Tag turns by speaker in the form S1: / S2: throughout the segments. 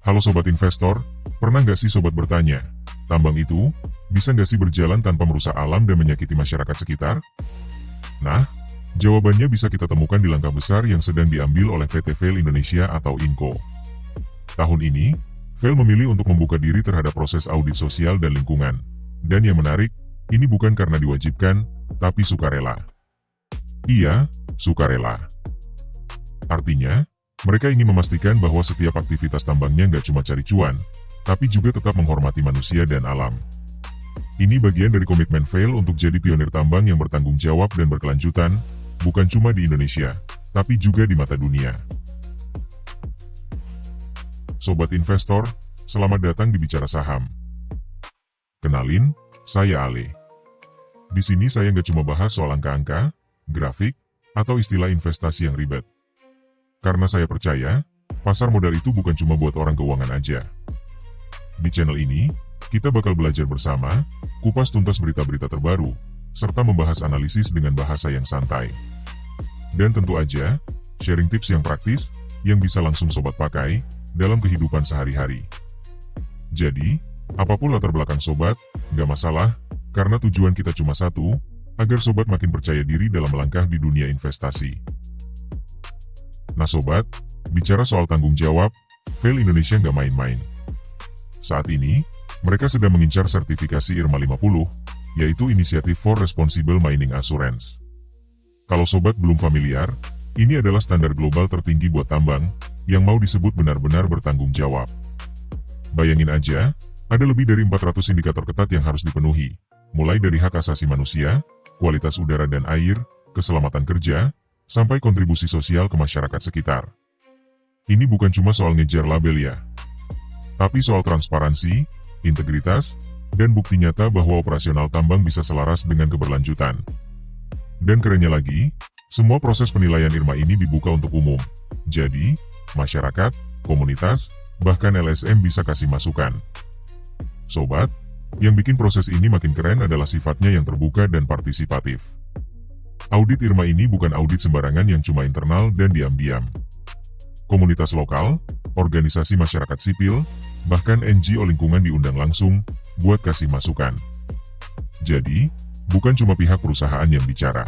S1: Halo Sobat Investor, pernah nggak sih Sobat bertanya, tambang itu bisa nggak sih berjalan tanpa merusak alam dan menyakiti masyarakat sekitar? Nah, jawabannya bisa kita temukan di langkah besar yang sedang diambil oleh PT FAIL Indonesia atau INCO. Tahun ini, FAIL memilih untuk membuka diri terhadap proses audit sosial dan lingkungan. Dan yang menarik, ini bukan karena diwajibkan, tapi sukarela. Iya, sukarela. Artinya, mereka ingin memastikan bahwa setiap aktivitas tambangnya nggak cuma cari cuan, tapi juga tetap menghormati manusia dan alam. Ini bagian dari komitmen FAIL untuk jadi pionir tambang yang bertanggung jawab dan berkelanjutan, bukan cuma di Indonesia, tapi juga di mata dunia. Sobat Investor, selamat datang di Bicara Saham. Kenalin, saya Ale. Di sini saya nggak cuma bahas soal angka-angka, grafik, atau istilah investasi yang ribet. Karena saya percaya, pasar modal itu bukan cuma buat orang keuangan aja. Di channel ini, kita bakal belajar bersama, kupas tuntas berita-berita terbaru, serta membahas analisis dengan bahasa yang santai. Dan tentu aja, sharing tips yang praktis, yang bisa langsung sobat pakai, dalam kehidupan sehari-hari. Jadi, apapun latar belakang sobat, nggak masalah, karena tujuan kita cuma satu, agar sobat makin percaya diri dalam melangkah di dunia investasi. Nah sobat, bicara soal tanggung jawab, FAIL Indonesia nggak main-main. Saat ini, mereka sedang mengincar sertifikasi IRMA 50, yaitu Initiative for Responsible Mining Assurance. Kalau sobat belum familiar, ini adalah standar global tertinggi buat tambang, yang mau disebut benar-benar bertanggung jawab. Bayangin aja, ada lebih dari 400 indikator ketat yang harus dipenuhi, mulai dari hak asasi manusia, kualitas udara dan air, keselamatan kerja, sampai kontribusi sosial ke masyarakat sekitar. Ini bukan cuma soal ngejar label ya, tapi soal transparansi, integritas, dan bukti nyata bahwa operasional tambang bisa selaras dengan keberlanjutan. Dan kerennya lagi, semua proses penilaian IRMA ini dibuka untuk umum. Jadi, masyarakat, komunitas, bahkan LSM bisa kasih masukan. Sobat, yang bikin proses ini makin keren adalah sifatnya yang terbuka dan partisipatif. Audit IRMA ini bukan audit sembarangan yang cuma internal dan diam-diam. Komunitas lokal, organisasi masyarakat sipil, bahkan NGO lingkungan diundang langsung, buat kasih masukan. Jadi, bukan cuma pihak perusahaan yang bicara.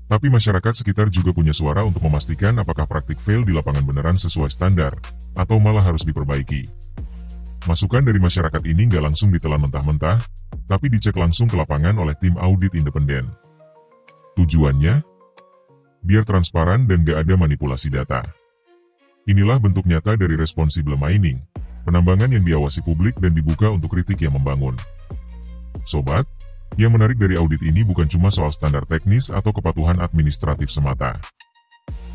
S1: Tapi masyarakat sekitar juga punya suara untuk memastikan apakah praktik FAIL di lapangan beneran sesuai standar, atau malah harus diperbaiki. Masukan dari masyarakat ini nggak langsung ditelan mentah-mentah, tapi dicek langsung ke lapangan oleh tim audit independen. Tujuannya? Biar transparan dan gak ada manipulasi data. Inilah bentuk nyata dari responsible mining, penambangan yang diawasi publik dan dibuka untuk kritik yang membangun. Sobat, yang menarik dari audit ini bukan cuma soal standar teknis atau kepatuhan administratif semata.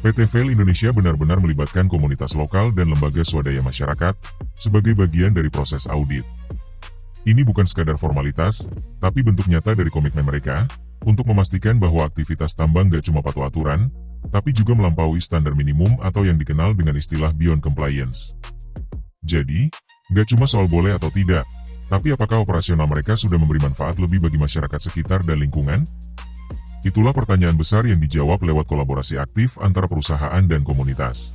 S1: PT FAIL Indonesia benar-benar melibatkan komunitas lokal dan lembaga swadaya masyarakat sebagai bagian dari proses audit. Ini bukan sekadar formalitas, tapi bentuk nyata dari komitmen mereka untuk memastikan bahwa aktivitas tambang gak cuma patuh aturan, tapi juga melampaui standar minimum atau yang dikenal dengan istilah beyond compliance. Jadi, gak cuma soal boleh atau tidak, tapi apakah operasional mereka sudah memberi manfaat lebih bagi masyarakat sekitar dan lingkungan? Itulah pertanyaan besar yang dijawab lewat kolaborasi aktif antara perusahaan dan komunitas.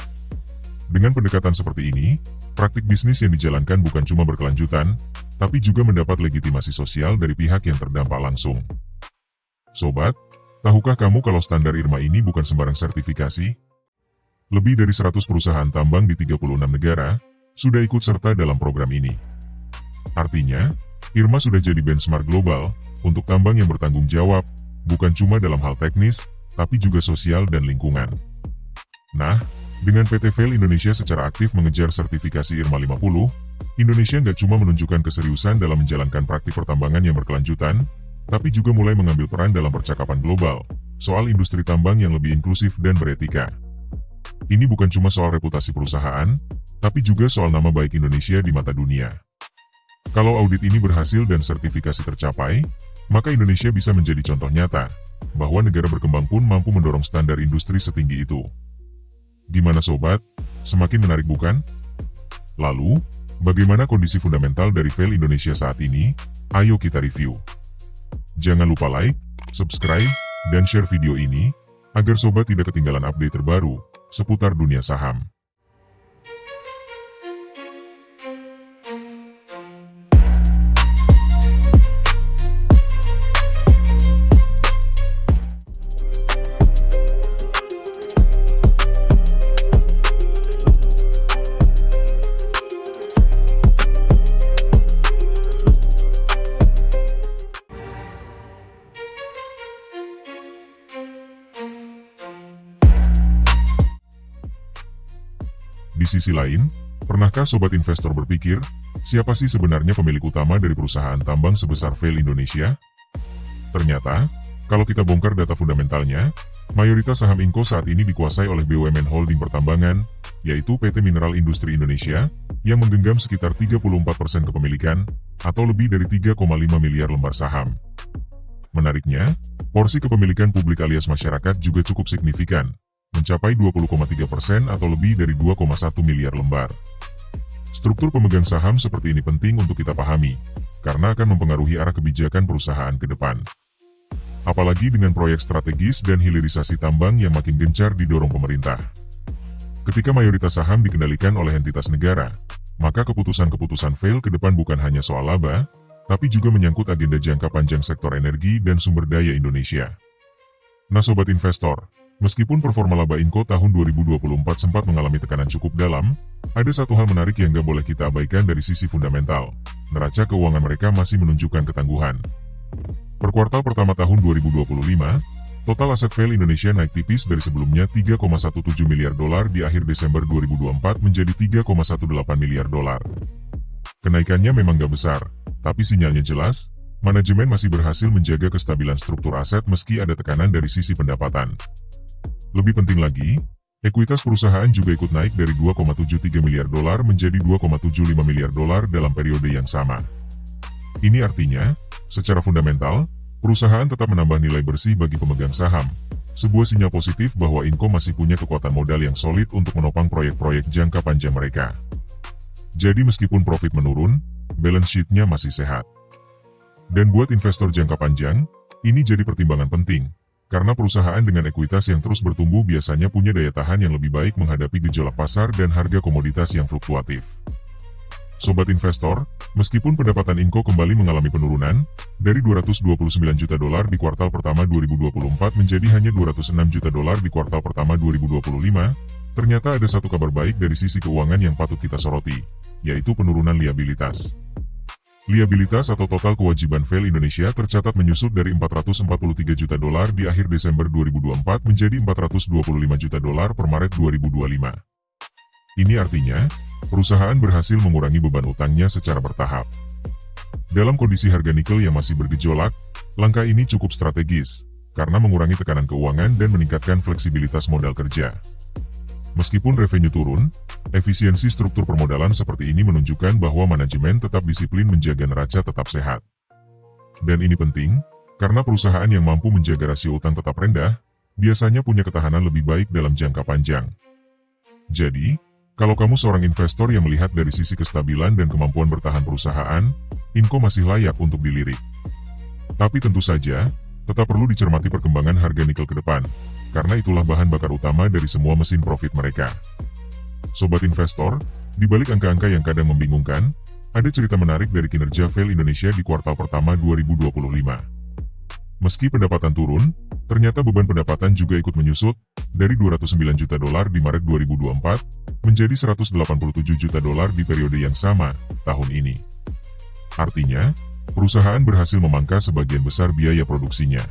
S1: Dengan pendekatan seperti ini, praktik bisnis yang dijalankan bukan cuma berkelanjutan, tapi juga mendapat legitimasi sosial dari pihak yang terdampak langsung. Sobat, tahukah kamu kalau standar IRMA ini bukan sembarang sertifikasi? Lebih dari 100 perusahaan tambang di 36 negara sudah ikut serta dalam program ini. Artinya, IRMA sudah jadi benchmark global untuk tambang yang bertanggung jawab, bukan cuma dalam hal teknis, tapi juga sosial dan lingkungan. Nah, dengan PT FAIL Indonesia secara aktif mengejar sertifikasi IRMA 50, Indonesia nggak cuma menunjukkan keseriusan dalam menjalankan praktik pertambangan yang berkelanjutan, tapi juga mulai mengambil peran dalam percakapan global soal industri tambang yang lebih inklusif dan beretika. Ini bukan cuma soal reputasi perusahaan, tapi juga soal nama baik Indonesia di mata dunia. Kalau audit ini berhasil dan sertifikasi tercapai, maka Indonesia bisa menjadi contoh nyata bahwa negara berkembang pun mampu mendorong standar industri setinggi itu. Gimana sobat? Semakin menarik bukan? Lalu, bagaimana kondisi fundamental dari FAIL Indonesia saat ini? Ayo kita review. Jangan lupa like, subscribe, dan share video ini, agar sobat tidak ketinggalan update terbaru seputar dunia saham. sisi lain, pernahkah sobat investor berpikir, siapa sih sebenarnya pemilik utama dari perusahaan tambang sebesar Vale Indonesia? Ternyata, kalau kita bongkar data fundamentalnya, mayoritas saham Inco saat ini dikuasai oleh BUMN Holding Pertambangan, yaitu PT Mineral Industri Indonesia, yang menggenggam sekitar 34% kepemilikan, atau lebih dari 3,5 miliar lembar saham. Menariknya, porsi kepemilikan publik alias masyarakat juga cukup signifikan, mencapai 20,3% atau lebih dari 2,1 miliar lembar. Struktur pemegang saham seperti ini penting untuk kita pahami, karena akan mempengaruhi arah kebijakan perusahaan ke depan. Apalagi dengan proyek strategis dan hilirisasi tambang yang makin gencar didorong pemerintah. Ketika mayoritas saham dikendalikan oleh entitas negara, maka keputusan-keputusan Vale ke depan bukan hanya soal laba, tapi juga menyangkut agenda jangka panjang sektor energi dan sumber daya Indonesia. Nah sobat investor, meskipun performa laba Inco tahun 2024 sempat mengalami tekanan cukup dalam, ada satu hal menarik yang gak boleh kita abaikan dari sisi fundamental. Neraca keuangan mereka masih menunjukkan ketangguhan. Per kuartal pertama tahun 2025, total aset Vale Indonesia naik tipis dari sebelumnya 3,17 miliar dolar di akhir Desember 2024 menjadi 3,18 miliar dolar. Kenaikannya memang gak besar, tapi sinyalnya jelas, manajemen masih berhasil menjaga kestabilan struktur aset meski ada tekanan dari sisi pendapatan. Lebih penting lagi, ekuitas perusahaan juga ikut naik dari 2,73 miliar dolar menjadi 2,75 miliar dolar dalam periode yang sama. Ini artinya, secara fundamental, perusahaan tetap menambah nilai bersih bagi pemegang saham, sebuah sinyal positif bahwa Inco masih punya kekuatan modal yang solid untuk menopang proyek-proyek jangka panjang mereka. Jadi meskipun profit menurun, balance sheet-nya masih sehat. Dan buat investor jangka panjang, ini jadi pertimbangan penting, karena perusahaan dengan ekuitas yang terus bertumbuh biasanya punya daya tahan yang lebih baik menghadapi gejolak pasar dan harga komoditas yang fluktuatif. Sobat investor, meskipun pendapatan Inco kembali mengalami penurunan, dari 229 juta dolar di kuartal pertama 2024 menjadi hanya 206 juta dolar di kuartal pertama 2025, ternyata ada satu kabar baik dari sisi keuangan yang patut kita soroti, yaitu penurunan liabilitas. Liabilitas atau total kewajiban Vale Indonesia tercatat menyusut dari 443 juta dolar di akhir Desember 2024 menjadi 425 juta dolar per Maret 2025. Ini artinya, perusahaan berhasil mengurangi beban utangnya secara bertahap. Dalam kondisi harga nikel yang masih bergejolak, langkah ini cukup strategis, karena mengurangi tekanan keuangan dan meningkatkan fleksibilitas modal kerja. Meskipun revenue turun, efisiensi struktur permodalan seperti ini menunjukkan bahwa manajemen tetap disiplin menjaga neraca tetap sehat. Dan ini penting, karena perusahaan yang mampu menjaga rasio utang tetap rendah, biasanya punya ketahanan lebih baik dalam jangka panjang. Jadi, kalau kamu seorang investor yang melihat dari sisi kestabilan dan kemampuan bertahan perusahaan, Inco masih layak untuk dilirik. Tapi tentu saja, tetap perlu dicermati perkembangan harga nikel ke depan, karena itulah bahan bakar utama dari semua mesin profit mereka. Sobat investor, di balik angka-angka yang kadang membingungkan, ada cerita menarik dari kinerja Vale Indonesia di kuartal pertama 2025. Meski pendapatan turun, ternyata beban pendapatan juga ikut menyusut, dari 209 juta dolar di Maret 2024, menjadi 187 juta dolar di periode yang sama, tahun ini. Artinya, perusahaan berhasil memangkas sebagian besar biaya produksinya.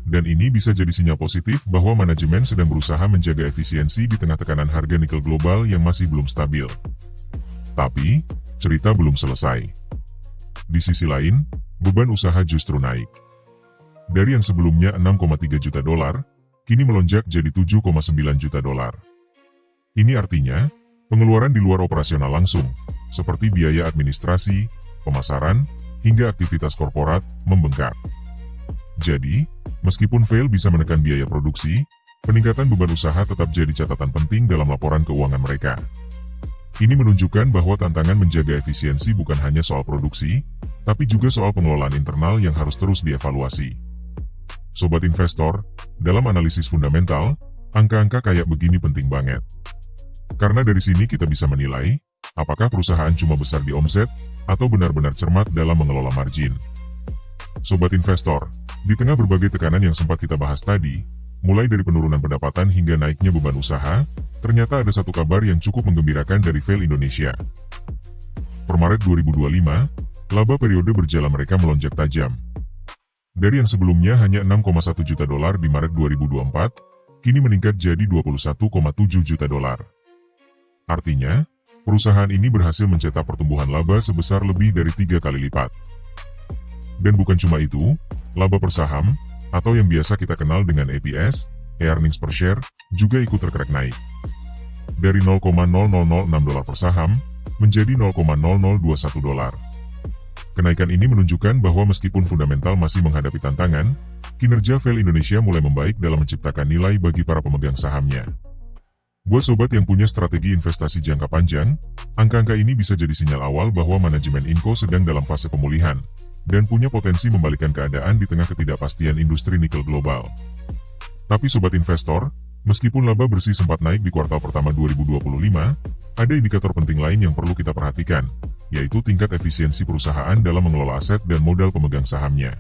S1: Dan ini bisa jadi sinyal positif bahwa manajemen sedang berusaha menjaga efisiensi di tengah tekanan harga nikel global yang masih belum stabil. Tapi, cerita belum selesai. Di sisi lain, beban usaha justru naik. Dari yang sebelumnya 6,3 juta dolar, kini melonjak jadi 7,9 juta dolar. Ini artinya, pengeluaran di luar operasional langsung, seperti biaya administrasi, pemasaran, hingga aktivitas korporat, membengkak. Jadi, meskipun Vale bisa menekan biaya produksi, peningkatan beban usaha tetap jadi catatan penting dalam laporan keuangan mereka. Ini menunjukkan bahwa tantangan menjaga efisiensi bukan hanya soal produksi, tapi juga soal pengelolaan internal yang harus terus dievaluasi. Sobat investor, dalam analisis fundamental, angka-angka kayak begini penting banget. Karena dari sini kita bisa menilai, apakah perusahaan cuma besar di omset, atau benar-benar cermat dalam mengelola margin. Sobat investor, di tengah berbagai tekanan yang sempat kita bahas tadi, mulai dari penurunan pendapatan hingga naiknya beban usaha, ternyata ada satu kabar yang cukup menggembirakan dari Vale Indonesia. Per Maret 2025, laba periode berjalan mereka melonjak tajam. Dari yang sebelumnya hanya 6,1 juta dolar di Maret 2024, kini meningkat jadi 21,7 juta dolar. Artinya, perusahaan ini berhasil mencetak pertumbuhan laba sebesar lebih dari 3 kali lipat. Dan bukan cuma itu, laba per saham, atau yang biasa kita kenal dengan EPS, earnings per share, juga ikut terkerek naik. Dari $0,0006 per saham, menjadi $0,0021. Kenaikan ini menunjukkan bahwa meskipun fundamental masih menghadapi tantangan, kinerja VEL Indonesia mulai membaik dalam menciptakan nilai bagi para pemegang sahamnya. Buat sobat yang punya strategi investasi jangka panjang, angka-angka ini bisa jadi sinyal awal bahwa manajemen Inco sedang dalam fase pemulihan, dan punya potensi membalikkan keadaan di tengah ketidakpastian industri nikel global. Tapi sobat investor, meskipun laba bersih sempat naik di kuartal pertama 2025, ada indikator penting lain yang perlu kita perhatikan, yaitu tingkat efisiensi perusahaan dalam mengelola aset dan modal pemegang sahamnya.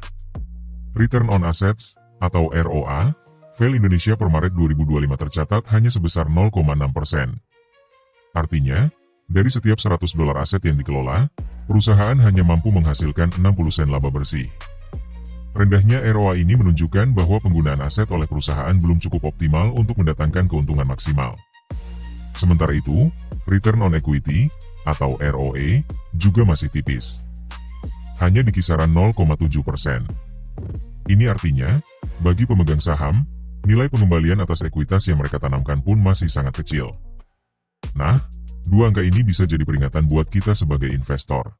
S1: Return on Assets, atau ROA, VEL Indonesia per Maret 2025 tercatat hanya sebesar 0,6%. Artinya, dari setiap $100 aset yang dikelola, perusahaan hanya mampu menghasilkan 60 sen laba bersih. Rendahnya ROA ini menunjukkan bahwa penggunaan aset oleh perusahaan belum cukup optimal untuk mendatangkan keuntungan maksimal. Sementara itu, Return on Equity, atau ROE, juga masih tipis. Hanya di kisaran 0,7%. Ini artinya, bagi pemegang saham, nilai pengembalian atas ekuitas yang mereka tanamkan pun masih sangat kecil. Nah, dua angka ini bisa jadi peringatan buat kita sebagai investor.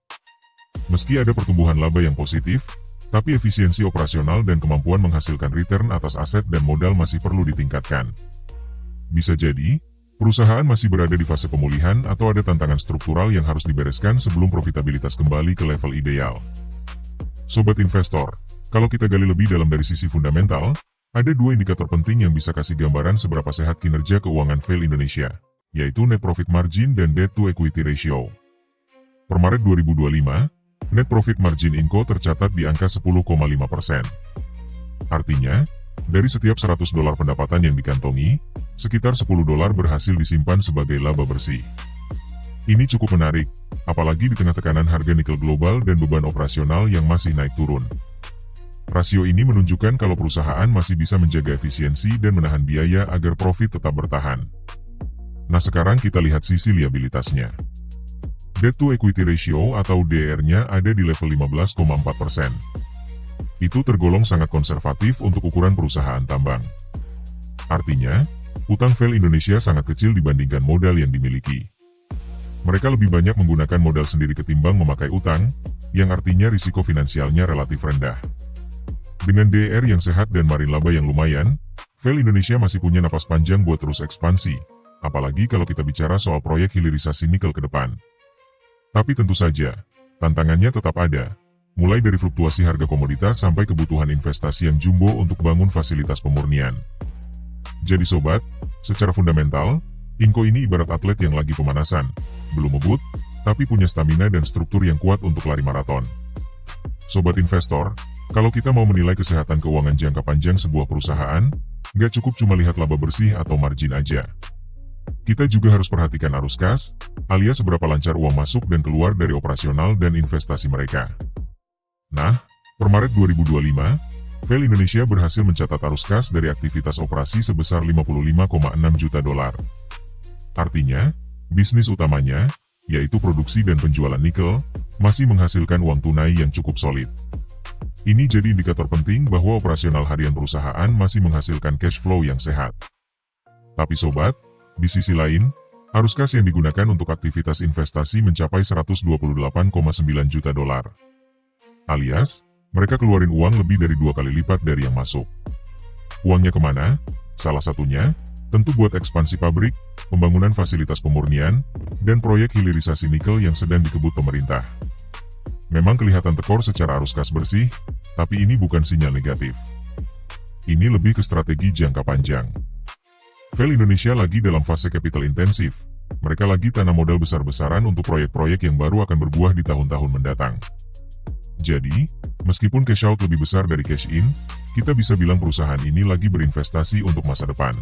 S1: Meski ada pertumbuhan laba yang positif, tapi efisiensi operasional dan kemampuan menghasilkan return atas aset dan modal masih perlu ditingkatkan. Bisa jadi, perusahaan masih berada di fase pemulihan atau ada tantangan struktural yang harus dibereskan sebelum profitabilitas kembali ke level ideal. Sobat investor, kalau kita gali lebih dalam dari sisi fundamental, ada dua indikator penting yang bisa kasih gambaran seberapa sehat kinerja keuangan VEL Indonesia, yaitu Net Profit Margin dan Debt to Equity Ratio. Per Maret 2025, Net Profit Margin Inco tercatat di angka 10,5%. Artinya, dari setiap $100 pendapatan yang dikantongi, sekitar $10 berhasil disimpan sebagai laba bersih. Ini cukup menarik, apalagi di tengah tekanan harga nikel global dan beban operasional yang masih naik turun. Rasio ini menunjukkan kalau perusahaan masih bisa menjaga efisiensi dan menahan biaya agar profit tetap bertahan. Nah sekarang kita lihat sisi liabilitasnya. Debt to Equity Ratio atau DR-nya ada di level 15,4%. Itu tergolong sangat konservatif untuk ukuran perusahaan tambang. Artinya, utang VEL Indonesia sangat kecil dibandingkan modal yang dimiliki. Mereka lebih banyak menggunakan modal sendiri ketimbang memakai utang, yang artinya risiko finansialnya relatif rendah. Dengan DR yang sehat dan margin laba yang lumayan, VEL Indonesia masih punya napas panjang buat terus ekspansi, apalagi kalau kita bicara soal proyek hilirisasi nikel ke depan. Tapi tentu saja, tantangannya tetap ada, mulai dari fluktuasi harga komoditas sampai kebutuhan investasi yang jumbo untuk bangun fasilitas pemurnian. Jadi sobat, secara fundamental, Inco ini ibarat atlet yang lagi pemanasan, belum ngebut, tapi punya stamina dan struktur yang kuat untuk lari maraton. Sobat investor, kalau kita mau menilai kesehatan keuangan jangka panjang sebuah perusahaan, nggak cukup cuma lihat laba bersih atau margin aja. Kita juga harus perhatikan arus kas, alias seberapa lancar uang masuk dan keluar dari operasional dan investasi mereka. Nah, per Maret 2025, VEL Indonesia berhasil mencatat arus kas dari aktivitas operasi sebesar $55,6 juta. Artinya, bisnis utamanya, yaitu produksi dan penjualan nikel, masih menghasilkan uang tunai yang cukup solid. Ini jadi indikator penting bahwa operasional harian perusahaan masih menghasilkan cash flow yang sehat. Tapi sobat, di sisi lain, arus kas yang digunakan untuk aktivitas investasi mencapai $128,9 juta. Alias, mereka keluarin uang lebih dari 2 kali lipat dari yang masuk. Uangnya kemana? Salah satunya, tentu buat ekspansi pabrik, pembangunan fasilitas pemurnian, dan proyek hilirisasi nikel yang sedang dikebut pemerintah. Memang kelihatan tekor secara arus kas bersih, tapi ini bukan sinyal negatif. Ini lebih ke strategi jangka panjang. VEL Indonesia lagi dalam fase capital intensif. Mereka lagi tanam modal besar-besaran untuk proyek-proyek yang baru akan berbuah di tahun-tahun mendatang. Jadi, meskipun cash out lebih besar dari cash in, kita bisa bilang perusahaan ini lagi berinvestasi untuk masa depan.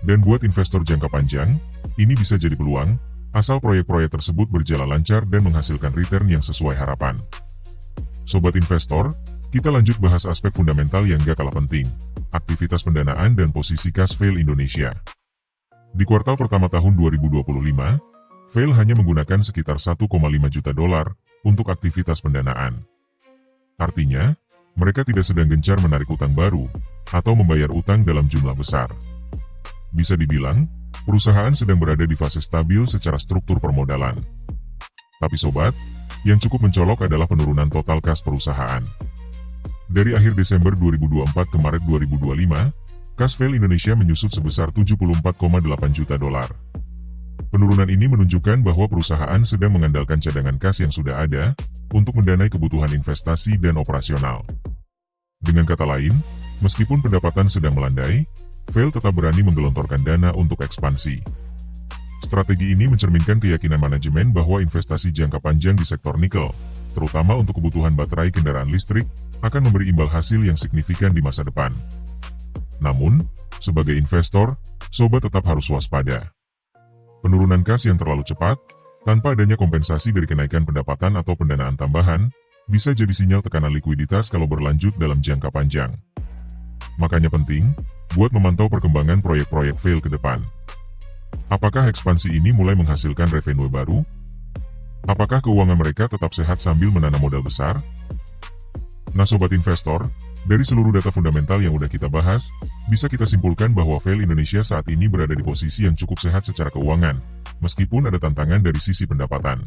S1: Dan buat investor jangka panjang, ini bisa jadi peluang, asal proyek-proyek tersebut berjalan lancar dan menghasilkan return yang sesuai harapan. Sobat investor, kita lanjut bahas aspek fundamental yang gak kalah penting, aktivitas pendanaan dan posisi kas VEL Indonesia. Di kuartal pertama tahun 2025, Vail hanya menggunakan sekitar 1,5 juta dolar untuk aktivitas pendanaan. Artinya, mereka tidak sedang gencar menarik utang baru atau membayar utang dalam jumlah besar. Bisa dibilang, perusahaan sedang berada di fase stabil secara struktur permodalan. Tapi sobat, yang cukup mencolok adalah penurunan total kas perusahaan. Dari akhir Desember 2024 ke Maret 2025, kas Vail Indonesia menyusut sebesar 74,8 juta dolar. Penurunan ini menunjukkan bahwa perusahaan sedang mengandalkan cadangan kas yang sudah ada untuk mendanai kebutuhan investasi dan operasional. Dengan kata lain, meskipun pendapatan sedang melandai, Vail tetap berani menggelontorkan dana untuk ekspansi. Strategi ini mencerminkan keyakinan manajemen bahwa investasi jangka panjang di sektor nikel, terutama untuk kebutuhan baterai kendaraan listrik, akan memberi imbal hasil yang signifikan di masa depan. Namun, sebagai investor, sobat tetap harus waspada. Penurunan kas yang terlalu cepat, tanpa adanya kompensasi dari kenaikan pendapatan atau pendanaan tambahan, bisa jadi sinyal tekanan likuiditas kalau berlanjut dalam jangka panjang. Makanya penting, buat memantau perkembangan proyek-proyek Vail ke depan. Apakah ekspansi ini mulai menghasilkan revenue baru? Apakah keuangan mereka tetap sehat sambil menanam modal besar? Nah sobat investor, dari seluruh data fundamental yang udah kita bahas, bisa kita simpulkan bahwa Vail Indonesia saat ini berada di posisi yang cukup sehat secara keuangan, meskipun ada tantangan dari sisi pendapatan.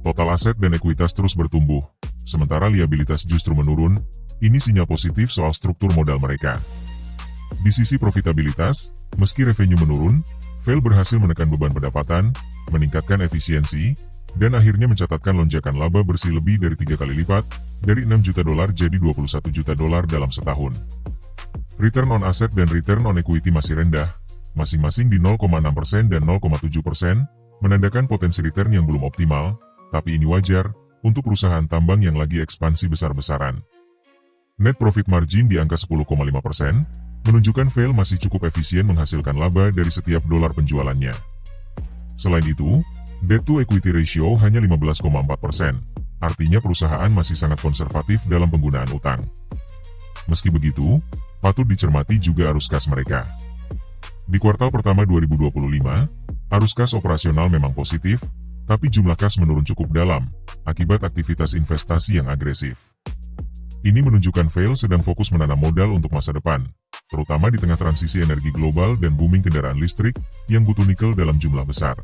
S1: Total aset dan ekuitas terus bertumbuh, sementara liabilitas justru menurun. Ini sinyal positif soal struktur modal mereka. Di sisi profitabilitas, meski revenue menurun, Vail berhasil menekan beban pendapatan, meningkatkan efisiensi, dan akhirnya mencatatkan lonjakan laba bersih lebih dari 3 kali lipat, dari 6 juta dolar jadi 21 juta dolar dalam setahun. Return on asset dan return on equity masih rendah, masing-masing di 0,6% dan 0,7%, menandakan potensi return yang belum optimal, tapi ini wajar, untuk perusahaan tambang yang lagi ekspansi besar-besaran. Net profit margin di angka 10,5%, menunjukkan Vail masih cukup efisien menghasilkan laba dari setiap dolar penjualannya. Selain itu, debt to equity ratio hanya 15,4%, artinya perusahaan masih sangat konservatif dalam penggunaan utang. Meski begitu, patut dicermati juga arus kas mereka. Di kuartal pertama 2025, arus kas operasional memang positif, tapi jumlah kas menurun cukup dalam, akibat aktivitas investasi yang agresif. Ini menunjukkan Vail sedang fokus menanam modal untuk masa depan, terutama di tengah transisi energi global dan booming kendaraan listrik yang butuh nikel dalam jumlah besar.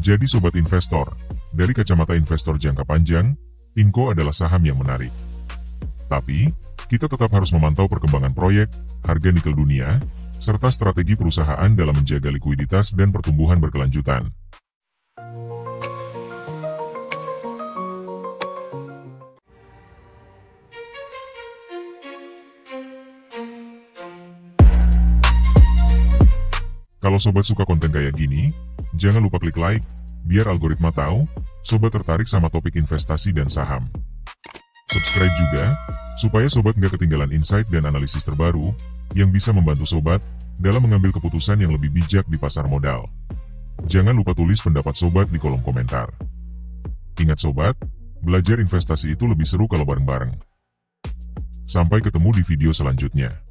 S1: Jadi sobat investor, dari kacamata investor jangka panjang, Inco adalah saham yang menarik. Tapi, kita tetap harus memantau perkembangan proyek, harga nikel dunia, serta strategi perusahaan dalam menjaga likuiditas dan pertumbuhan berkelanjutan. Kalau sobat suka konten kayak gini, jangan lupa klik like, biar algoritma tahu, sobat tertarik sama topik investasi dan saham. Subscribe juga, supaya sobat nggak ketinggalan insight dan analisis terbaru, yang bisa membantu sobat, dalam mengambil keputusan yang lebih bijak di pasar modal. Jangan lupa tulis pendapat sobat di kolom komentar. Ingat sobat, belajar investasi itu lebih seru kalau bareng-bareng. Sampai ketemu di video selanjutnya.